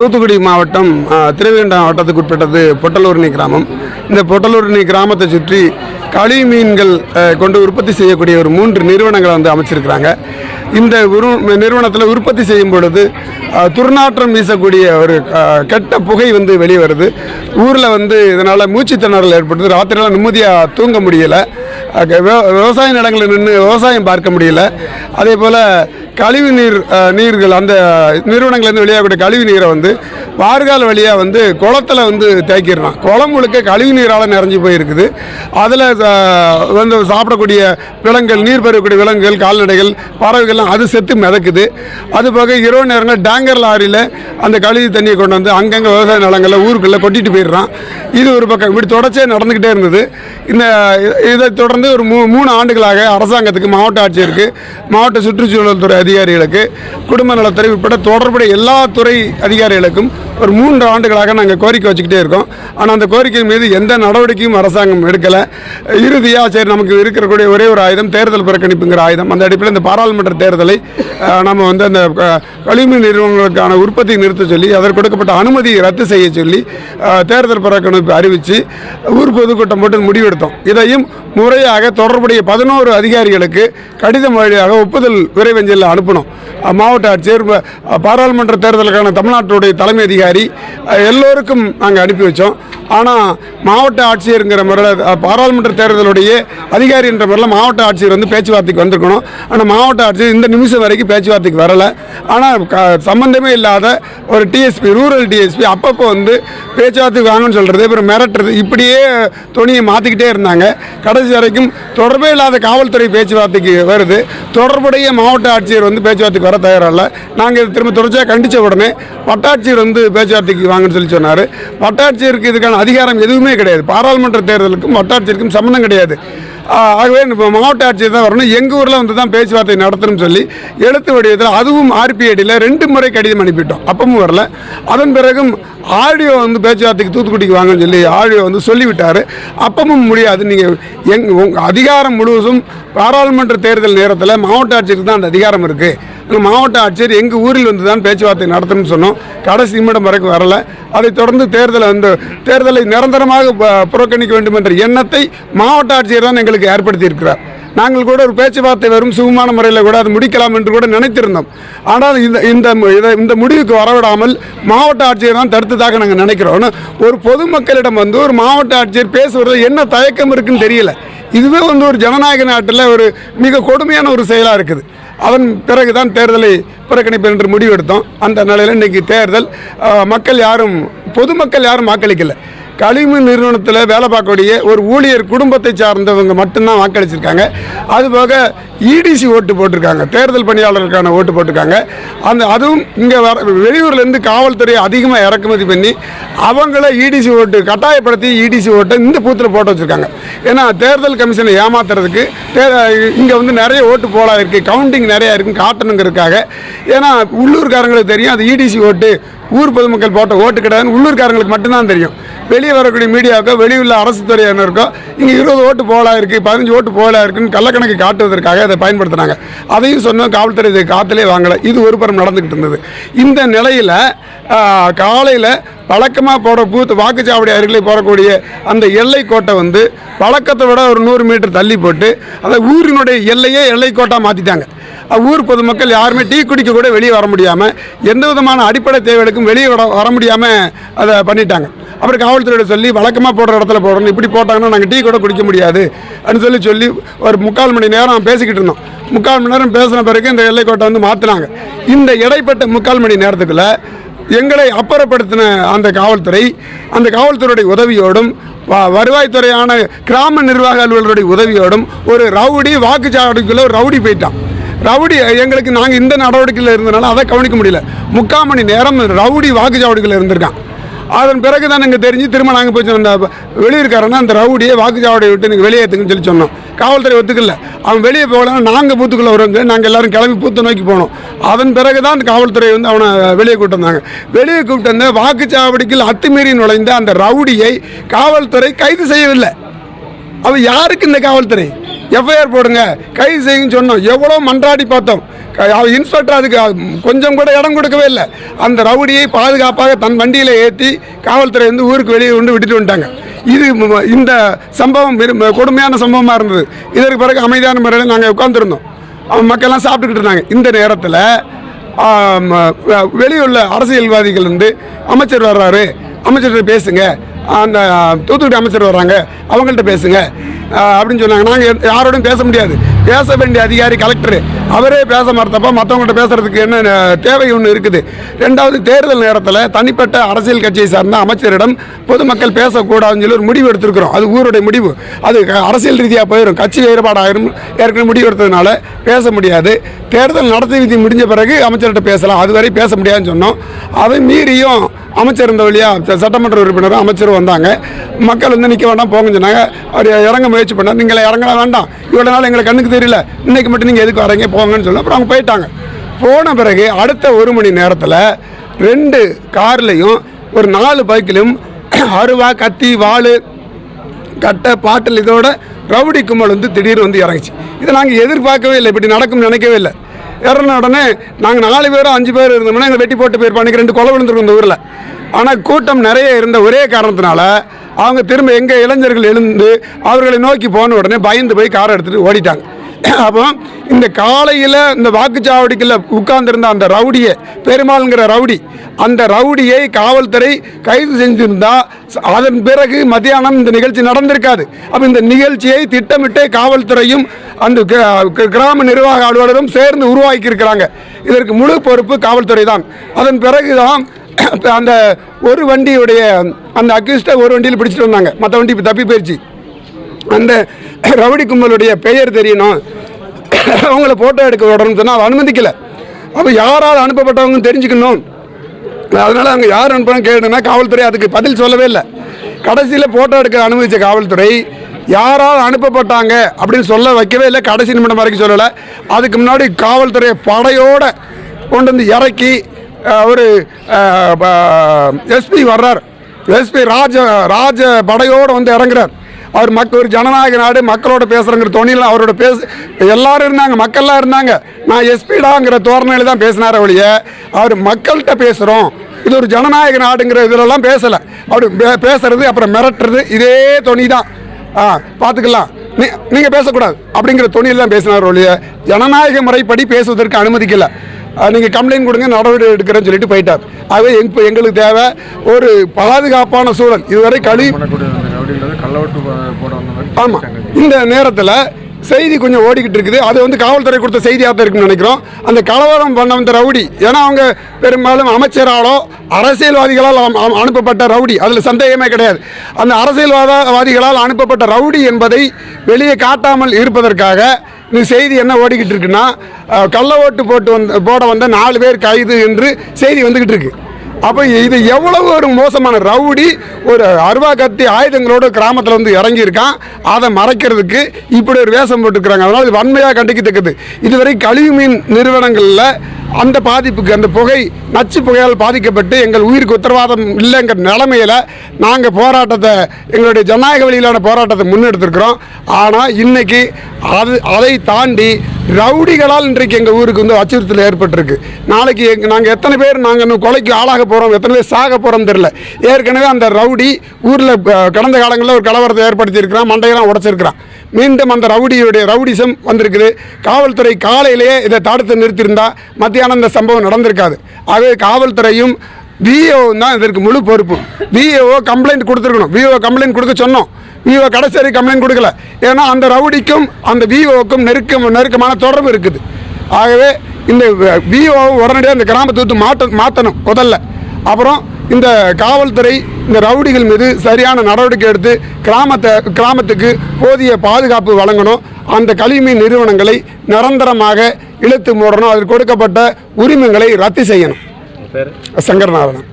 தூத்துக்குடி மாவட்டம் திருவேண்டா வட்டத்துக்கு உட்பட்டது பொட்டலூரணி கிராமம். இந்த பொட்டலூரணி கிராமத்தை சுற்றி களி மீன்கள் கொண்டு உற்பத்தி செய்யக்கூடிய ஒரு 3 நிறுவனங்களை அமைச்சிருக்கிறாங்க. இந்த நிறுவனத்தில் உற்பத்தி செய்யும் பொழுது துர்நாற்றம் வீசக்கூடிய ஒரு கெட்ட புகை வெளியே வருது. ஊரில் இதனால் மூச்சு திணறல் ஏற்படுது. ராத்திரிலாம் நிம்மதியாக தூங்க முடியலை. விவசாய நிலங்களில் நின்று விவசாயம் பார்க்க முடியல. அதே போல் கழிவு நீர்கள் அந்த நிறுவனங்கள்லேருந்து வெளியாகக்கூடிய கழிவு நீரை வார்கால் வழியாக குளத்தில் தேக்கிடுறான். குளம் முழுக்க கழிவு நீரால் நிறைஞ்சி போயிருக்குது. அதில் சாப்பிடக்கூடிய விலங்குகள், நீர் பருவக்கூடிய விலங்குகள், கால்நடைகள், பறவைகள்லாம் அது செத்து மிதக்குது. அது போக இரவு நேரங்கள் டேங்கர் லாரியில் அந்த கழிவு தண்ணியை கொண்டு அங்கங்கே விவசாய நிலங்களில் ஊருக்குள்ளே கொட்டிட்டு போயிடுறான். இது ஒரு பக்கம் இப்படி தொடர்ச்சியாக நடந்துக்கிட்டே இருந்தது. இதை தொடர்ந்து ஒரு 3 ஆண்டுகளாக அரசாங்கத்துக்கு, மாவட்ட ஆட்சியருக்கு, மாவட்ட சுற்றுச்சூழல் துறை அதிகாரிகளுக்கு, குடும்ப நலத்துறை உட்பட தொடர்புடைய எல்லா துறை அதிகாரிகளுக்கும் ஒரு 3 ஆண்டுகளாக நாங்கள் கோரிக்கை வச்சுக்கிட்டே இருக்கோம். ஆனால் அந்த கோரிக்கை மீது எந்த நடவடிக்கையும் அரசாங்கம் எடுக்கலை. இறுதியாக சரி நமக்கு இருக்கக்கூடிய ஒரே ஒரு ஆயுதம் தேர்தல் புறக்கணிப்புங்கிற ஆயுதம். அந்த அடிப்படையில் இந்த பாராளுமன்ற தேர்தலை நம்ம அந்த கழிவு நிறுவனங்களுக்கான உற்பத்தி நிறுத்த சொல்லி அதற்கு கொடுக்கப்பட்ட அனுமதியை ரத்து செய்ய சொல்லி தேர்தல் புறக்கணிப்பு அறிவித்து ஊர் பொதுக்கூட்டம் போட்டு முடிவெடுத்தோம். இதையும் முறையாக தொடர்புடைய 11 அதிகாரிகளுக்கு கடிதம் வழியாக ஒப்புதல் விரைவஞ்சலில் அனுப்பணும். மாவட்ட ஆட்சியர், பாராளுமன்ற தேர்தலுக்கான தமிழ்நாட்டுடைய தலைமை அதிகாரி எல்லோருக்கும் நாங்கள் அனுப்பி வச்சோம். ஆனால் மாவட்ட ஆட்சியருங்கிற முறையில், பாராளுமன்ற தேர்தலுடைய அதிகாரி என்ற முறையில் மாவட்ட ஆட்சியர் பேச்சுவார்த்தைக்கு வந்திருக்கணும். ஆனால் மாவட்ட ஆட்சியர் இந்த நிமிஷம் வரைக்கும் பேச்சுவார்த்தைக்கு வரலை. ஆனால் சம்பந்தமே இல்லாத ஒரு டிஎஸ்பி, ரூரல் டிஎஸ்பி அப்பப்போ பேச்சுவார்த்தைக்கு வாங்கன்னு சொல்கிறது, அப்புறம் மிரட்டுறது, இப்படியே துணியை மாற்றிக்கிட்டே இருந்தாங்க. கடைசி வரைக்கும் தொடர்பே இல்லாத காவல்துறை பேச்சுவார்த்தைக்கு வருது. தொடர்புடைய மாவட்ட ஆட்சியர் பேச்சுவார்த்தைக்கு வர தயாரில்லை. நாங்கள் இது திரும்ப தொடர்ச்சியாக கண்டித்த உடனே வட்டாட்சியர் பேச்சுவார்த்தைக்கு வாங்கன்னு சொல்லி சொன்னார். வட்டாட்சியருக்கு இதுக்கான அதிகாரம் எதுவுமே கிடையாது. பாராளுமன்ற தேர்தலுக்கும் வட்டாட்சியருக்கும் சம்மந்தம் கிடையாது. ஆகவே இப்போ மாவட்ட ஆட்சியர் தான் வரணும். எங்கள் ஊரில் தான் பேச்சுவார்த்தை நடத்தணும்னு சொல்லி எழுத்து வடிவத்தில், அதுவும் RPIDயில் 2 முறை கடிதம் அனுப்பிட்டோம். அப்பவும் வரல. அதன் பிறகும் ஆடியோ பேச்சுவார்த்தைக்கு தூத்துக்குடிக்கு வாங்கன்னு சொல்லி ஆடியோ சொல்லிவிட்டார். அப்பவும் முடியாது. நீங்கள் அதிகாரம் முழுவதும் பாராளுமன்ற தேர்தல் நேரத்தில் மாவட்ட ஆட்சியருக்கு தான் அந்த அதிகாரம் இருக்குது. மாவட்ட ஆட்சியர் எங்கள் ஊரில் தான் பேச்சுவார்த்தை நடத்தணும்னு சொன்னோம். கடைசி நிமிடம் வரைக்கும் வரலை. அதைத் தொடர்ந்து தேர்தலை நிரந்தரமாக புறக்கணிக்க வேண்டும் என்ற எண்ணத்தை மாவட்ட ஆட்சியர் தான் எங்களுக்கு ஏற்படுத்தி இருக்கிறார். நாங்கள் கூட ஒரு பேச்சுவார்த்தை வரும் சுகமான முறையில் கூட அது முடிக்கலாம் என்று கூட நினைத்திருந்தோம். ஆனால் இந்த முடிவுக்கு வரவிடாமல் மாவட்ட ஆட்சியர் தான் தடுத்ததாக நாங்கள் நினைக்கிறோம். ஒரு பொதுமக்களிடம் ஒரு மாவட்ட ஆட்சியர் பேசுவதில் என்ன தயக்கம் இருக்குன்னு தெரியல. இதுவே ஒரு ஜனநாயக நாட்டில் ஒரு மிக கொடுமையான ஒரு செயலாக இருக்குது. அதன் பிறகுதான் தேர்தலை புறக்கணிப்பு என்று முடிவெடுத்தோம். அந்த நிலையில் இன்றைக்கி தேர்தல் பொதுமக்கள் யாரும் வாக்களிக்கலை. கழிவு நிறுவனத்தில் வேலை பார்க்கக்கூடிய ஒரு ஊழியர் குடும்பத்தை சார்ந்தவங்க மட்டும்தான் வாக்களிச்சிருக்காங்க. அதுபோக EDC ஓட்டு போட்டிருக்காங்க, தேர்தல் பணியாளர்களுக்கான ஓட்டு போட்டிருக்காங்க. அதுவும் இங்கே வெளியூர்லேருந்து காவல்துறை அதிகமாக இறக்குமதி பண்ணி அவங்கள EDC ஓட்டு கட்டாயப்படுத்தி EDC ஓட்டை இந்த பூத்தில் போட்டு வச்சுருக்காங்க. ஏன்னா தேர்தல் கமிஷனை ஏமாத்துறதுக்கு இங்கே நிறைய ஓட்டு போலாக இருக்குது, கவுண்டிங் நிறையா இருக்குன்னு காட்டணுங்கிறதுக்காக. ஏன்னா உள்ளூர்காரங்களுக்கு தெரியும் அது EDC ஓட்டு ஊர் பொதுமக்கள் போட்ட ஓட்டு கிடையாதுன்னு உள்ளூர்காரங்களுக்கு மட்டும்தான் தெரியும். வெளியே வரக்கூடிய மீடியாவுக்கோ வெளியுள்ள அரசு துறையினருக்கோ இங்கே 20 ஓட்டு போகலாம் இருக்குது, 15 ஓட்டு போகலாம் இருக்குன்னு கள்ளக்கணக்கு காட்டுவதற்காக அதை பயன்படுத்தினாங்க. அதையும் சொன்னோம், காவல்துறை இதை காத்திலே வாங்கலை. இது ஒரு புறம் நடந்துக்கிட்டு இருந்தது. இந்த நிலையில் காலையில் வழக்கமாக போகிற வாக்குச்சாவடி அருகிலே போகக்கூடிய அந்த எல்லை கோட்டை வழக்கத்தை விட ஒரு 100 மீட்டர் தள்ளி போட்டு அந்த ஊரினுடைய எல்லையே எல்லை கோட்டாக மாற்றிட்டாங்க. ஊர் பொதுமக்கள் யாருமே டீ குடிக்க கூட வெளியே வர முடியாமல், எந்த விதமான அடிப்படை தேவைகளுக்கும் வெளியே வர முடியாமல் அதை பண்ணிட்டாங்க. அப்புறம் காவல்துறையோட சொல்லி வழக்கமாக போடுற இடத்துல போடணும், இப்படி போட்டாங்கன்னா நாங்கள் டீ கூட குடிக்க முடியாது அப்படின்னு சொல்லி ஒரு 3/4 மணி நேரம் பேசிக்கிட்டு இருந்தோம். 3/4 மணி நேரம் பேசின பிறகு இந்த எல்லைக்கோட்டை மாற்றினாங்க. இந்த இடைப்பட்ட 3/4 மணி நேரத்துக்குள்ள எங்களை அப்புறப்படுத்தின அந்த காவல்துறையுடைய உதவியோடும் வருவாய்த்துறையான கிராம நிர்வாக அலுவலருடைய உதவியோடும் ஒரு ரவுடி வாக்குச்சாவடிக்குள்ளே ஒரு ரவுடி போயிட்டான். ரவுடி எங்களுக்கு நாங்கள் இந்த நடவடிக்கையில் இருந்தனால அதை கவனிக்க முடியல. 3/4 மணி நேரம் ரவுடி வாக்குச்சாவடிக்குள்ளே இருந்திருக்கான். அதன் பிறகு தான் நாங்கள் தெரிஞ்சு திரும்ப நாங்கள் போய் அந்த வெளியிருக்காரன்னா அந்த ரவுடியை வாக்குச்சாவடியை விட்டு நீங்கள் வெளியேற்றுங்கன்னு சொல்லி சொன்னோம். காவல்துறை ஒத்துக்கல. அவன் வெளியே போகலன்னா நாங்கள் பூத்துக்குள்ளே வருவாங்க. நாங்கள் எல்லோரும் கிளம்பி பூத்தை நோக்கி போனோம். அதன் பிறகு தான் அந்த காவல்துறை அவனை வெளியே கூப்பிட்டு வந்தாங்க. வெளியே கூப்பிட்டு வந்த வாக்குச்சாவடிக்குள் அத்துமீறி நுழைந்த அந்த ரவுடியை காவல்துறை கைது செய்யவில்லை. அவ யாருக்கு இந்த காவல்துறை? எஃப்ஐஆர் போடுங்க, கைது செய்யுன்னு சொன்னோம், எவ்வளோ மன்றாடி பார்த்தோம். இன்ஸ்பெக்டர் அதுக்கு கொஞ்சம் கூட இடம் கொடுக்கவே இல்லை. அந்த ரவுடியை பாதுகாப்பாக தன் வண்டியில் ஏற்றி காவல்துறை வந்து ஊருக்கு வெளியே கொண்டு விட்டுட்டு வந்துட்டாங்க. இது இந்த சம்பவம் கொடுமையான சம்பவமாக இருந்தது. இதற்கு பிறகு அமைதியான முறையில் நாங்கள் உட்காந்துருந்தோம். மக்கள்லாம் சாப்பிட்டுக்கிட்டு இருந்தாங்க. இந்த நேரத்தில் வெளியுள்ள அரசியல்வாதிகள் வந்து அமைச்சர் வர்றாரு, அமைச்சர்கிட்ட பேசுங்க, அந்த தூத்துக்குடி அமைச்சர் வர்றாங்க அவங்கள்ட்ட பேசுங்க அப்படின்னு சொன்னாங்க. நாங்கள் யாரோடும் பேச முடியாது. பேச வேண்டிய அதிகாரி கலெக்டரு, அவரே பேச மறுத்தப்போ மற்றவங்கள்ட்ட பேசுறதுக்கு என்ன தேவை ஒன்று இருக்குது. ரெண்டாவது, தேர்தல் நேரத்தில் தனிப்பட்ட அரசியல் கட்சியை சார்ந்த அமைச்சரிடம் பொதுமக்கள் பேசக்கூடாதுன்னு சொல்லி ஒரு முடிவு எடுத்திருக்கிறோம். அது ஊருடைய முடிவு, அது அரசியல் ரீதியாக போயிடும், கட்சி வேறுபாடாயிரும். ஏற்கனவே முடிவு எடுத்ததுனால பேச முடியாது. தேர்தல் நடத்தை விதி முடிஞ்ச பிறகு அமைச்சர்கிட்ட பேசலாம், அதுவரை பேச முடியாதுன்னு சொன்னோம். அதை மீறியும் அமைச்சர் இருந்த வழியாக சட்டமன்ற உறுப்பினரும் அமைச்சரும் வந்தாங்க. மக்கள் வந்து நிற்க வேண்டாம் போங்கன்னு சொன்னாங்க. அவர் இறங்க முயற்சி பண்ணார். நீங்களை இறங்கினா வேண்டாம், இவ்வளோ நாள் எங்களை கண்ணுக்கு தெரியல, இன்னைக்கு மட்டும் நீங்கள் எதுக்கு வரீங்க போங்கன்னு சொல்ல. அப்புறம் அவங்க போயிட்டாங்க. போன பிறகு அடுத்த 1 மணி நேரத்தில் 2 கார்லையும் ஒரு 4 பைக்கிலும் அருவா, கத்தி, வாள், கட்டை, பாட்டில் இதோட ரவுடி கும்பல் வந்து திடீர்னு வந்து இறங்கிச்சு. இதை நாங்கள் எதிர்பார்க்கவே இல்லை, இப்படி நடக்கும்னு நினைக்கவே இல்லை. இறங்கின உடனே நாங்கள் 4 பேரோ 5 பேர் இருந்தோம்னா எங்கள் வெட்டி போட்டு போயிருப்பாங்க. 2 கொலை விழுந்துருக்கும் இந்த ஊரில். ஆனால் கூட்டம் நிறைய இருந்த ஒரே காரணத்தினால அவங்க திரும்ப எங்கள் இளைஞர்கள் எழுந்து அவர்களை நோக்கி போன உடனே பயந்து போய் காரை எடுத்துகிட்டு ஓடிட்டாங்க. அப்போ இந்த காலையில் இந்த வாக்குச்சாவடிக்குள்ள உட்கார்ந்துருந்த அந்த ரவுடியை, பெருமாள்ங்கிற ரவுடி, அந்த ரவுடியை காவல்துறை கைது செஞ்சிருந்தா அதன் பிறகு மத்தியானம் இந்த நிகழ்ச்சி நடந்திருக்காது. அப்போ இந்த நிகழ்ச்சியை திட்டமிட்டே காவல்துறையும் அந்த கிராம நிர்வாக அலுவலரும் சேர்ந்து உருவாக்கி இருக்கிறாங்க. இதற்கு முழு பொறுப்பு காவல்துறை தான். அதன் பிறகுதான் அந்த ஒரு வண்டியுடைய அந்த அக்யூஸ்டை ஒரு வண்டியில் பிடிச்சிட்டு வந்தாங்க, மற்ற வண்டி தப்பி போயிடுச்சு. அந்த ரவுடி கும்பலுடைய பெயர் தெரியணும், அவங்கள ஃபோட்டோ எடுக்க விடணும்னு சொன்னால் அதை அனுமதிக்கலை. அப்போ யாரால் அனுப்பப்பட்டவங்க தெரிஞ்சுக்கணும். அதனால் அங்கே யார் அனுப்புறாங்க கேட்டோன்னா காவல்துறை அதுக்கு பதில் சொல்லவே இல்லை. கடைசியில் ஃபோட்டோ எடுக்க அனுமதித்த காவல்துறை யாரால் அனுப்பப்பட்டாங்க அப்படின்னு சொல்ல வைக்கவே இல்லை. கடைசி நிமிடம் வரைக்கும் சொல்லலை. அதுக்கு முன்னாடி காவல்துறை படையோடு கொண்டு வந்து இறக்கி ஒரு எஸ்பி வர்றார். எஸ்பி ராஜ படையோடு வந்து இறங்குறார். அவர் ஒரு ஜனநாயக நாடு, மக்களோட பேசுகிறங்கிற துணியில் அவரோட எல்லாரும் இருந்தாங்க, மக்கள்லாம் இருந்தாங்க. நான் எஸ்பிடாங்கிற தோரணையில் தான் பேசினார் ஒழிய அவர் மக்கள்கிட்ட பேசுகிறோம், இது ஒரு ஜனநாயக நாடுங்கிற இதிலெல்லாம் பேசலை. அப்படி பேசுறது அப்புறம் மிரட்டுறது இதே துணி தான். பார்த்துக்கலாம், நீங்கள் பேசக்கூடாது அப்படிங்கிற துணியில் தான் பேசினார் ஒழிய ஜனநாயக முறைப்படி பேசுவதற்கு அனுமதிக்கலை. நீங்கள் கம்ப்ளைண்ட் கொடுங்க, நடவடிக்கை எடுக்கிறேன்னு சொல்லிட்டு போயிட்டார். ஆகவே எங்களுக்கு தேவை ஒரு பாதுகாப்பான சூழல். இதுவரை ஆமாம், இந்த நேரத்தில் செய்தி கொஞ்சம் ஓடிக்கிட்டு இருக்குது. அது வந்து காவல்துறை கொடுத்த செய்தியாக தான் இருக்குன்னு நினைக்கிறோம். அந்த கலவரம் பண்ண வந்த ரவுடி, ஏன்னா அவங்க பெரும்பாலும் அமைச்சராலோ அரசியல்வாதிகளால் அனுப்பப்பட்ட ரவுடி, அதில் சந்தேகமே கிடையாது. அந்த அரசியல்வாதிகளால் அனுப்பப்பட்ட ரவுடி என்பதை வெளியே காட்டாமல் இருப்பதற்காக இந்த செய்தி என்ன ஓடிக்கிட்டு இருக்குன்னா, கள்ள ஓட்டு போட வந்த 4 பேர் கைது என்று செய்தி வந்துக்கிட்டு இருக்கு. அப்போ இது எவ்வளவு ஒரு மோசமான ரவுடி, ஒரு அருவா, கத்தி, ஆயுதங்களோடு கிராமத்தில் வந்து இறங்கியிருக்கான். அதை மறைக்கிறதுக்கு இப்படி ஒரு வேஷம் போட்டுருக்குறாங்க. அதனால் இது வன்மையாக கண்டிக்கத்தக்கது. இதுவரை கழிவு மீன் நிறுவனங்களில் அந்த பாதிப்புக்கு, அந்த புகை நச்சு புகையால் பாதிக்கப்பட்டு எங்கள் உயிருக்கு உத்தரவாதம் இல்லைங்கிற நிலைமையில் நாங்கள் போராட்டத்தை, எங்களுடைய ஜனநாயக வழியிலான போராட்டத்தை முன்னெடுத்திருக்கிறோம். ஆனால் இன்னைக்கு அதை தாண்டி ரவுடிகளால் இன்றைக்கு எங்கள் ஊருக்கு வந்து அச்சுறுத்தல் ஏற்பட்டிருக்கு. நாளைக்கு நாங்கள் எத்தனை பேர் இன்னும் கொலைக்கு ஆளாக போகிறோம், எத்தனை பேர் சாக போகிறோம் தெரியல. ஏற்கனவே அந்த ரவுடி ஊரில் கடந்த காலங்களில் ஒரு கலவரத்தை ஏற்படுத்தியிருக்கிறான், மண்டையெல்லாம் உடைச்சிருக்கிறான். மீண்டும் அந்த ரவுடியுடைய ரவுடிசம் வந்திருக்குது. காவல்துறை காலையிலேயே இதை தடுத்து நிறுத்தியிருந்தால் மத்தியானம் இந்த சம்பவம் நடந்திருக்காது. ஆகவே காவல்துறையும் விஓ தான் இதற்கு முழு பொறுப்பு. விஓ கம்ப்ளைண்ட் கொடுத்துருக்கணும். விஓ கம்ப்ளைண்ட் கொடுக்க சொன்னோம். விஓ கடைசி கம்ப்ளைண்ட் கொடுக்கல. ஏன்னா அந்த ரவுடிக்கும் அந்த விஓக்கும் நெருக்கமான தொடர்பு இருக்குது. ஆகவே இந்த விஓ உடனடியாக இந்த கிராமத்தை விட்டு மாற்றணும் முதல்ல. அப்புறம் இந்த காவல்துறை இந்த ரவுடிகள் மீது சரியான நடவடிக்கை எடுத்து கிராமத்துக்கு போதிய பாதுகாப்பு வழங்கணும். அந்த கழிவுமீன் நிறுவனங்களை நிரந்தரமாக இழுத்து மூடணும். அதற்கு கொடுக்கப்பட்ட உரிமங்களை ரத்து செய்யணும். சங்கரநாதன்.